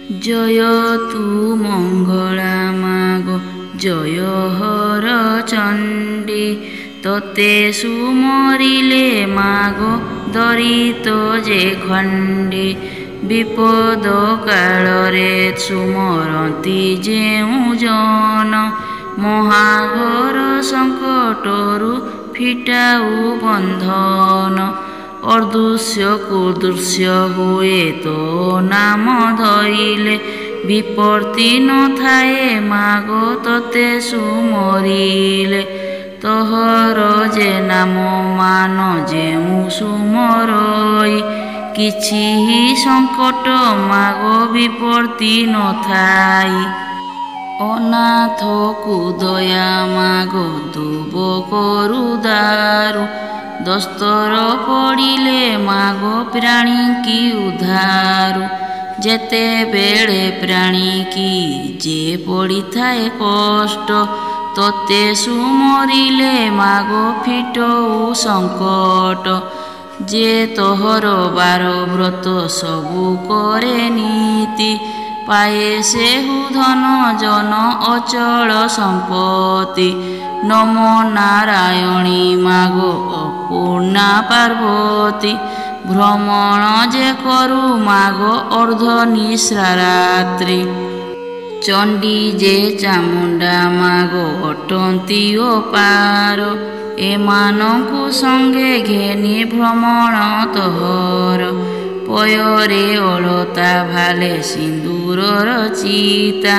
जय तु मंगला मागो जय हर चंडी तोते सुमरिले मागो दरित जे खंडी विपद कालरे सुमरती जेउ जन महाघर संकटरु फिटाऊ बंधन अर्दृश्य कुदृश्य हुए तो नाम धइले विपत्ति न थाए मागो तोते सुमरिले तोहर जे नाम मान जेउ सुमरई किछि संकट मागो विपत्ति न थाई अनाथ को दया मागो दुब करु दारु दस्तर पड़िले मागो प्राणी की उधारु जेते बेले प्राणी की जे पड़ी थाए कष्ट तोते सुमरिले मागो फिटऊ संकट जे तोहर बार व्रत सबु करे नीति पाए सेहु धन जन अचल संपत्ति नमो नारायणी मागो अपूर्णा पार्वती भ्रमण जे करू मागो अर्धनिश्रा रात्रि चंडी जे चामुंडा मागो अटंती पार एमानंकु संगे घेनी भ्रमण तोहर पयरे अलता भाले सिंदूर रचिता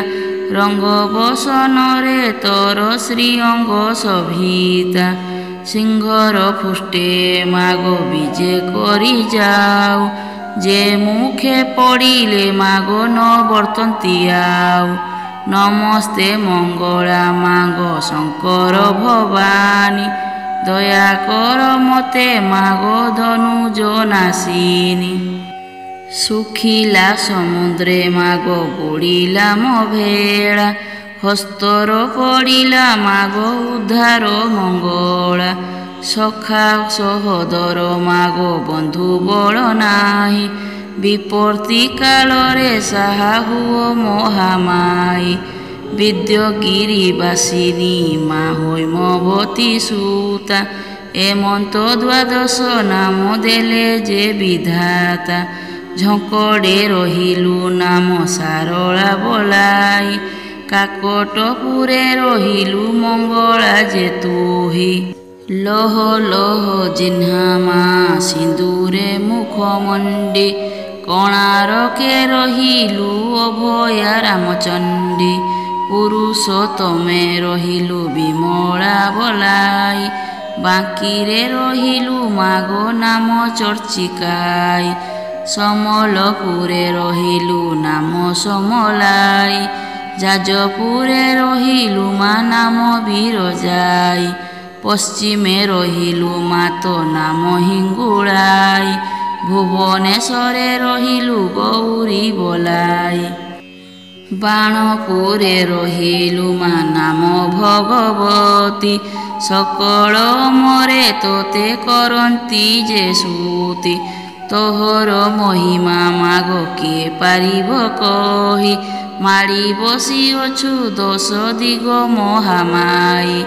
रंग बसन रे तोर श्रीअंग सभिता सिंहर फुष्टे मागो विजे करी जाऊ जे मुखे पड़िले मागो न वर्तन्ती आउ नमस्ते मंगला मागो शंकर भवानी दया कर मते मागो धनुज नासिनी सुखिला समुद्रे मागो बुड़िला भेड़ा हस्तर पड़िला मागो उद्धार मंगला सखा सहोदर मागो बंधु बल नाही विपत्ति कालरे साहा हुओ महामाई विद्यगिरिवासिनी मा होइमवती सूता एमंत द्वादश नाम देले जे विधाता झंकड़े रहिलु नाम सारला बोलाई काकटपुरे रहिलु मंगला जे तुही लह लह जिह्ना मा सिंदूरे मुखमंडी कणारके रहिलु अभया रामचंडी पुरुषोत्तमे रहिलु विमला बलाई बांकीरे रहिलु मागो नाम चर्चिकाई समलपुरे रहिलु नाम समलाई जाजपुरे रहिलु मा नाम बिरजाई पश्चिमे रहिलु मा तो नाम हिंगुलाई भुवनेश्वरे रहिलु गौरी बलाई बाणपुरे रहिलु मा नाम भगवती सकल मरे तोते करंती जे सूती तोहर महिमा मागो किए पारिब कही माड़ी बसी अछु दश दिग महामाई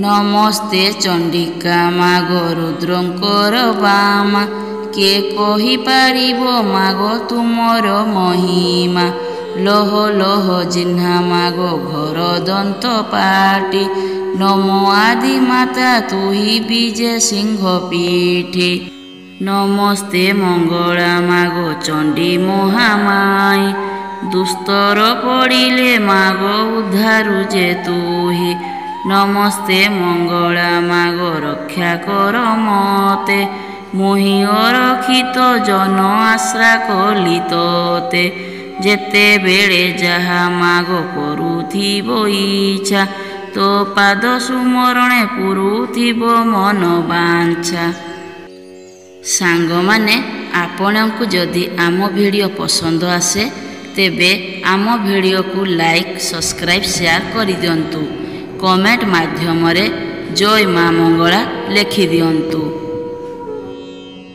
नमस्ते चंडिका मागो रुद्रंकर बामा के कही पारिब मागो तुमर महिमा लह लह जिह्ना मागो घर दंत पाटी नमो आदि माता तुही विजे सिंह पीठी नमस्ते मंगला मागो चंडी महामाई दुस्तर पड़िले मागो उद्धारु जे तुही नमस्ते मंगला मागो रक्षा कर मते मोहि अरक्षित जन आश्रा कली तोते जेते बेले जहा मागो करुथिबो इच्छा तो पाद सुमरणे पुरुथिबो मन बांछा सांग माने आपणकु जदि आम वीडियो पसंद आसे तेबे आम वीडियो को लाइक सब्सक्राइब शेयर कर दियंतु कमेंट माध्यम रे जय मां मंगला लिखि दियंतु।